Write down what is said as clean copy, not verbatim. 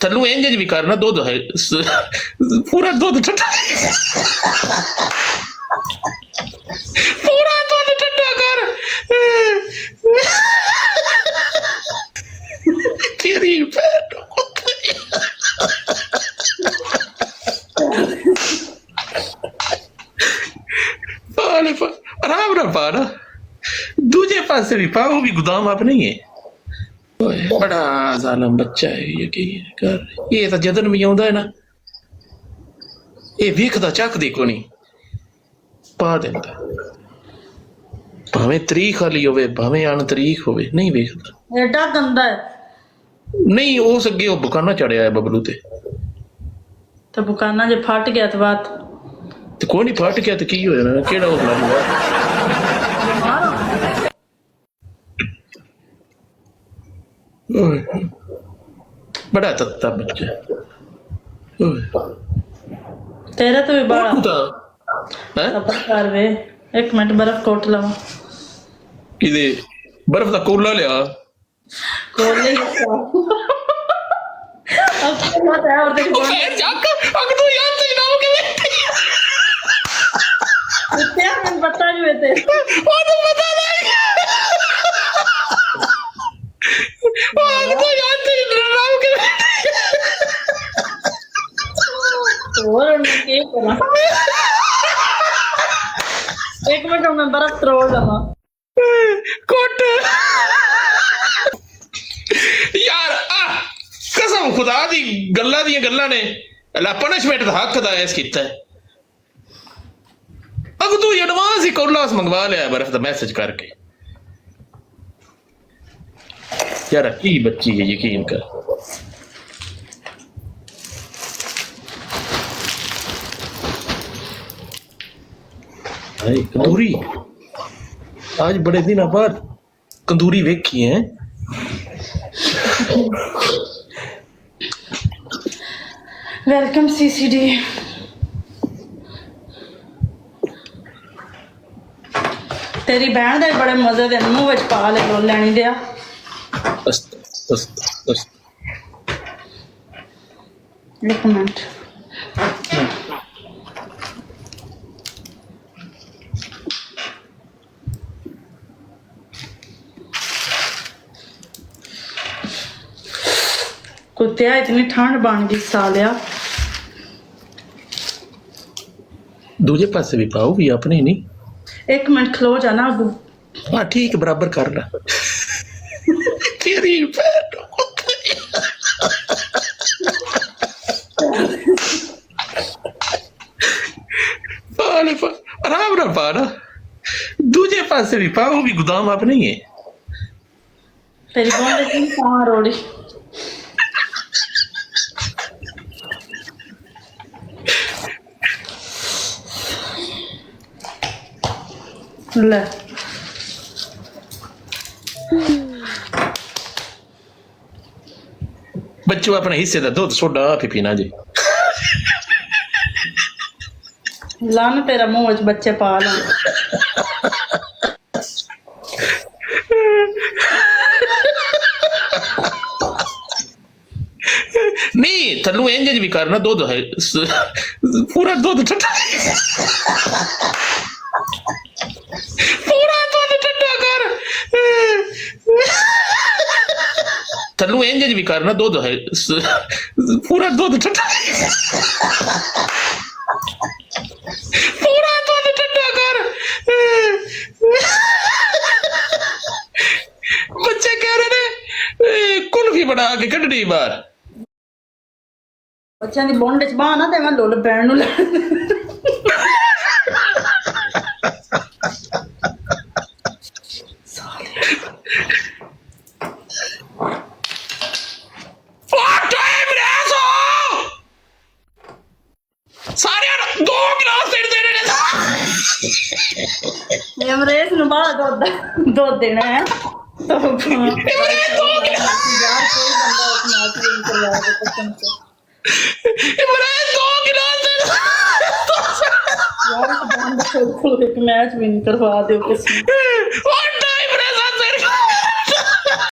थल्लू इंज भी करना दुध है पूरा दुध ठंडा पूरा दुध ठंडा कर तेरी भैन आराम ना पा ना दूजे पासे भी पा वो भी गोदाम आप नहीं है बड़ा जालम बच्चा है यकीन कर ये तो जदन भी आंदा है ना ये वेखदा चकदी कोनी पा देंदा भावें तरीक वाली होवे भावें अनतरीक होवे नहीं वेखदा एडा गंदा है नहीं उस अगे वो बुकाना चढ़िया है बबलू ते तो बुकाना जे फट गया तो बात ते कोई नहीं फट गया तो की हो जाना केड़ा हो जाना बड़ा तत्ता बच्चा तेरा तो भी बड़ा खुदा हैं सबर कर वे एक मिनट बर्फ कोट लवा किदे बर्फ दा कोला लिया कोले अब क्या बात है और तेरी फिर जाकर अग तू याद से ना के क्या मैं बता रही थे वो तो पता नहीं वो अग तो याद से ना के और उनके करा एक मिनट मैं बर्फ तोड़ लवा कोट यार कसम खुदा दी गल्ला ने ला पनिशमेंट दा हक दा ऐस कीता है अब तू एडवांस ही कोलास मंगवा लिया बर्फ दा मैसेज करके यार की बच्ची है यकीन कर कंदूरी आज बड़े दिन बाद कंदूरी वेखी है वेलकम सीसीडी तेरी बहन दे बड़े मजे दे मुंह विच पा ले लो लैनी दिया एक मिनट कुत्तिया इतनी ठंड बन गई सालिया दूजे पासे भी पाओ भी अपने ही नहीं एक मिनट खलो जाना अबू हाँ ठीक बराबर कर ला तेरी भैन आराम ना पा ना दूजे पासे भी पाओ भी गोदाम आप नहीं है तेरी बहन इतनी कहाँ रोड़ी ले बच्चों अपने हिस्से का दूध सोडा आप ही पीना जी लान तेरा मुंह विच बच्चे पा ला नहीं थल्लू इंज भी करना दूध है पूरा दूध ठंडा पूरा दूध ठंडा कर थल्लू इंज भी करना दूध है पूरा दूध ठंडा पूरा दूध ठंडा कर बच्चे कह रहे ने कुल्फी बना के कड्ढनी बाहर बच्चों की बोंड च बाह ना ते मैं लुल पैण नूं अमरेश नूं बाहर दुध देना है तो यार कोई बंदा अपना करवा दे कसम से यार एक मैच विन करवा दो किसी